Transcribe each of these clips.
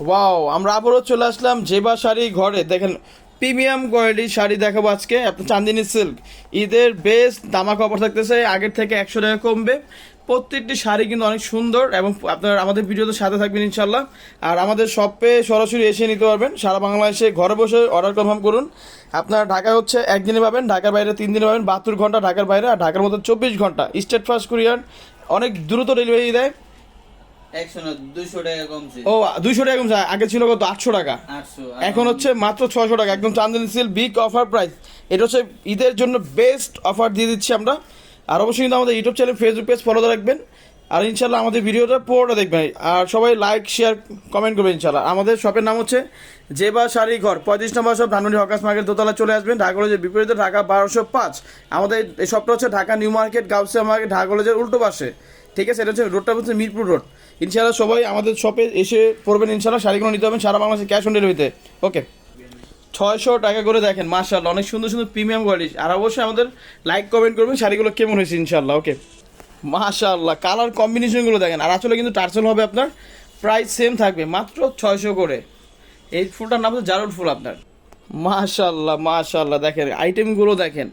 Wow, আমরা আবারও চলে আসলাম জেবা শাড়ি ঘরে। দেখেন প্রিমিয়াম কোয়ালিটির শাড়ি দেখাবো আজকে আপনার, চান্দিনী সিল্ক। ঈদের বেস্ট দামাকা অফার থাকতেছে, আগের থেকে 100 টাকা কমবে। প্রত্যেকটি শাড়ি কিন্তু অনেক সুন্দর এবং আপনার আমাদের ভিডিওতে সাথে থাকবেন ইনশাল্লাহ। আর আমাদের শপে সরাসরি এসে নিতে পারবেন, সারা বাংলাদেশে ঘরে বসে অর্ডার কনফার্ম করুন। আপনার ঢাকা হচ্ছে একদিনে পাবেন, ঢাকার বাইরে 3 দিনে পাবেন, 72 ঘন্টা ঢাকার বাইরে, আর ঢাকার মধ্যে 24 ঘন্টা। স্টেট ফার্স্ট কুরিয়ার অনেক দ্রুত ডেলিভারি দেয়। 200 টাকা কমছে। ও 200 টাকা কমছে, আগে ছিল কত 800 টাকা, 800 এখন হচ্ছে মাত্র 600 টাকা। একদম Chandini silk big offer price. এটা হচ্ছে ঈদের জন্য বেস্ট অফার দিয়ে দিচ্ছি আমরা। আর অবশ্যই কিন্তু আমাদের YouTube channel Facebook page follow রাখবেন, আর ইনশাল্লাহ আমাদের ভিডিওটা পুরোটা দেখবেন, আর সবাই লাইক শেয়ার কমেন্ট করবেন ইনশাল্লাহ। আমাদের শপের নাম হচ্ছে জেবা শাড়ি ঘর, 35 নম্বর শপ, ধানমন্ডি হকার্স মার্কেট দোতলা চলে আসবেন। ঢাকা কলেজের বিপরীতে, ঢাকা 1205। আমাদের এই শপটা হচ্ছে Dhaka new market Gausia market, Dhaka কলেজের উল্টো পাশে। ঠিক আছে, এটা হচ্ছে রোডটা হচ্ছে মিরপুর রোড। ইনশাল্লাহ সবাই আমাদের শপে এসে পড়বেন ইনশাল্লাহ, শাড়িগুলো নিতে হবেন সারা বাংলাদেশে ক্যাশ অন ডেলিভারিতে। ওকে, 600 টাকা করে। দেখেন মাশাআল্লাহ অনেক সুন্দর সুন্দর প্রিমিয়াম কোয়ালিটি। আর অবশ্যই আমাদের লাইক কমেন্ট করবেন শাড়িগুলো কেমন হয়েছে ইনশাল্লাহ। ওকে, মাশাআল্লাহ কালার কম্বিনেশনগুলো দেখেন। আর আসলে কিন্তু টার্সেল হবে আপনার, প্রাইস সেম থাকবে মাত্র 600 করে। এই ফুলটার নাম হচ্ছে জারুল ফুল আপনার। মাশাআল্লাহ মাশাআল্লাহ দেখেন আইটেমগুলো দেখেন,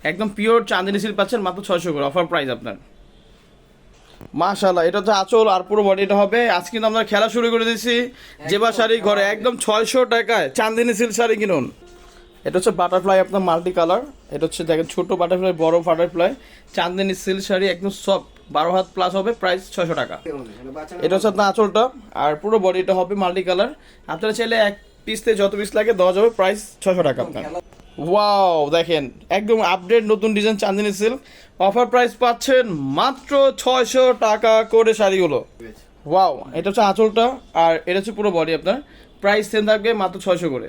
একদম পিওর চাঁদিনী সিল্ক পাচ্ছেন মাত্র 600 করে অফার প্রাইস আপনার। মাশাআল্লাহ, এটা হচ্ছে আঁচল আর পুরো বডিটা হবে। আজকে কিন্তু আমরা খেলা শুরু করে দিয়েছি জেবা শাড়ি ঘরে, একদম 600 টাকায় চাঁদিনী সিল্ক শাড়ি কিনুন। এটা হচ্ছে বাটারফ্লাই আপনার মাল্টি কালার। এটা হচ্ছে দেখেন ছোট বাটারফ্লাই, বড় বাটারফ্লাই, চাঁদিনী সিল্ক শাড়ি একদম সফট, 12 হাত প্লাস হবে, প্রাইস 600 টাকা। এটা হচ্ছে আপনার আঁচলটা, আর পুরো বডিটা হবে মাল্টি কালার। আপনারা চাইলে এক পিস থেকে যত পিস লাগে দেওয়া যাবে, প্রাইস 600 টাকা আপনার। ওয়াও দেখেন একদম আপডেট নতুন design Chandini silk, offer price পাচ্ছেন মাত্র 600 টাকা করে শাড়িগুলো। ওয়াও, এটা হচ্ছে আঁচলটা, আর এটা হচ্ছে পুরো বডি আপনার, প্রাইস সেম থাকবে মাত্র 600 করে।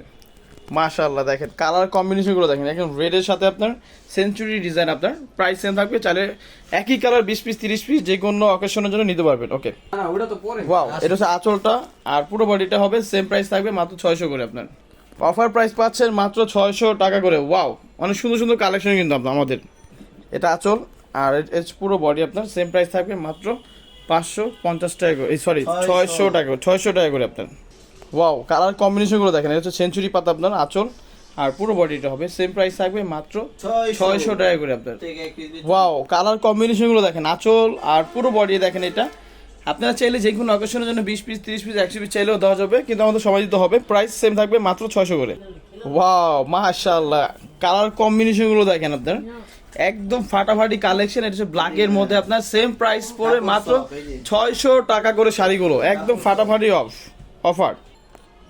মাশাআল্লাহ দেখেন কালার কম্বিনেশনগুলো দেখেন, এখন রেডের সাথে আপনার সেঞ্চুরি ডিজাইন, আপনার প্রাইস সেম থাকবে। চাইলে একই কালার 20 পিস 30 পিস যে কোনো অকেশনের জন্য নিতে পারবেন। ওকে, ওয়াও, এটা হচ্ছে আঁচলটা, আর পুরো বডিটা হবে সেম প্রাইস থাকবে মাত্র 600 করে আপনার। অফার প্রাইস পাচ্ছেন মাত্র 600 টাকা করে। ওয়াও, অনেক সুন্দর সুন্দর কালেকশন কিন্তু আপনার আমাদের। এটা আঁচল, আর পুরো বডি আপনার সেম প্রাইস থাকবে মাত্র 550 টাকা করে, সরি 600 টাকা, 600 টাকা করে আপনার। ওয়াও, কালার কম্বিনেশনগুলো দেখেন, এটা হচ্ছে সেঞ্চুরি পাতা আপনার আঁচল, আর পুরো বডিটা হবে সেম প্রাইস থাকবে মাত্র 600 টাকা করে আপনার। ওয়াও, কালার কম্বিনেশনগুলো দেখেন, আঁচল আর পুরো বডি দেখেন। এটা আপনারা চাইলে যে কোনো অকেশনের জন্য 20 পিস 30 পিস 100 পিস চাইলেও দেওয়া যাবে, কিন্তু আমাদের সময় দিতে হবে, প্রাইস সেম থাকবে মাত্র 600 করে। ওয়াও মাশাআল্লাহ, কালার কম্বিনেশনগুলো দেখেন আপনার, একদম ফাটাফাটি কালেকশন। এটা হচ্ছে ব্ল্যাকের মধ্যে আপনার, সেম প্রাইস পড়ে মাত্র 600 টাকা করে শাড়িগুলো, একদম ফাটাফাটি অফার।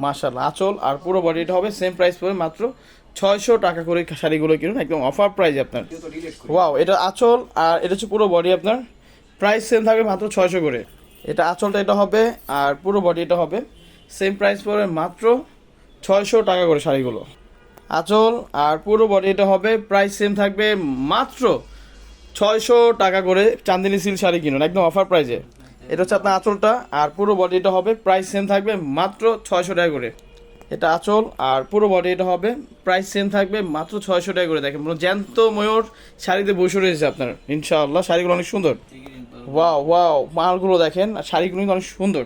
মাশাআল্লাহ, আঁচল আর পুরো বডিটা হবে সেম প্রাইস পড়ে মাত্র 600 টাকা করে শাড়িগুলো কিনুন, একদম অফার প্রাইস আপনার। ওয়াও, এটা আঁচল আর এটা হচ্ছে পুরো বডি আপনার, প্রাইস সেম থাকবে মাত্র 600 করে। এটা আঁচলটা এটা হবে, আর পুরো বডি এটা হবে, সেম প্রাইস পড়ে মাত্র 600 টাকা করে শাড়িগুলো। আঁচল আর পুরো বডি এটা হবে, প্রাইস সেম থাকবে মাত্র 600 টাকা করে। চান্দিনী সিল্ক শাড়ি কিনুন একদম অফার প্রাইসে। এটা হচ্ছে আপনার আঁচলটা, আর পুরো বডি এটা হবে, প্রাইস সেম থাকবে মাত্র 600 টাকা করে। এটা আঁচল আর পুরো বডি এটা হবে, প্রাইস সেম থাকবে মাত্র 600 টাকা করে। দেখেন জ্যান্ত ময়ূর শাড়িতে বসে রয়েছে আপনার ইনশাআল্লাহ, শাড়িগুলো অনেক সুন্দর। ওয়াও ওয়াও, মালগুলো দেখেন, আর শাড়িগুলো কিন্তু অনেক সুন্দর,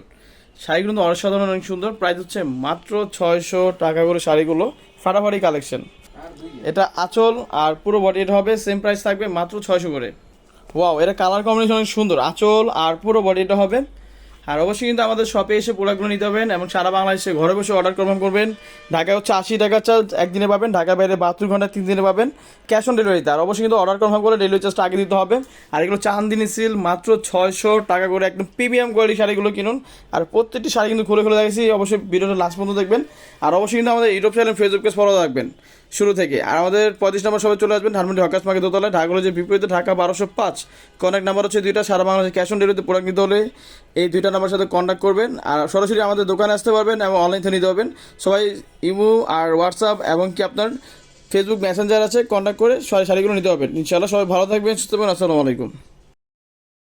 শাড়িগুলো কিন্তু অসাধারণ অনেক সুন্দর। প্রাইস হচ্ছে মাত্র 600 টাকা করে শাড়িগুলো, ফাটাফাটি কালেকশন। এটা আঁচল আর পুরো বডি এটা হবে, সেম প্রাইস থাকবে মাত্র 600 করে। ওয়াও, এটা কালার কম্বিনেশন অনেক সুন্দর, আঁচল আর পুরো বডি এটা হবে। আর অবশ্যই কিন্তু আমাদের শপে এসে প্রোডাক্টগুলো নিতে হবেন এবং সারা বাংলাদেশে ঘরে বসে অর্ডার কনফার্ম করবেন। ঢাকায় হচ্ছে 80 টাকা চার্জ একদিনে পাবেন, ঢাকার বাইরে 72 ঘন্টা 3 দিনে পাবেন ক্যাশ অন ডেলিভারিতে। আর অবশ্যই কিন্তু অর্ডার কনফার্ম করে ডেলিভারি চার্জটা আগে দিতে হবে। আর এগুলো চান্দিনী সিল্ক মাত্র 600 টাকা করে, একদম প্রিমিয়াম কোয়ালিটি শাড়িগুলো কিনুন। আর প্রত্যেকটি শাড়ি কিন্তু খুলে খুলে দেখেছি, অবশ্যই ভিডিওটা লাস্ট পর্যন্ত দেখবেন। আর অবশ্যই কিন্তু আমাদের YouTube channel Facebook page follow রাখবেন শুরু থেকে। আর আমাদের 35 নম্বর সবাই চলে আসবেন, ধানমন্ডি হকার্স মার্কেট দোতলায়, ঢাকা কলেজের বিপরীতে, ঢাকা 1205। কন্ট্যাক্ট নাম্বার হচ্ছে 2টা, সারা বাংলাদেশে ক্যাশ অন ডেলিভারিতে প্রোডাক্ট নিতে হলে এই 2টা নাম্বার সাথে কন্ট্যাক্ট করবেন। আর সরাসরি আমাদের দোকানে আসতে পারবেন এবং অনলাইন থেকে নিতে পারবেন। সবাই ইমো আর হোয়াটসঅ্যাপ এবং কি আপনার ফেসবুক মেসেঞ্জার আছে, কন্ট্যাক্ট করে শাড়িগুলো নিতে পারবেন ইনশাআল্লাহ। সবাই ভালো থাকবেন, সুস্থ থাকবেন, আসসালামু আলাইকুম।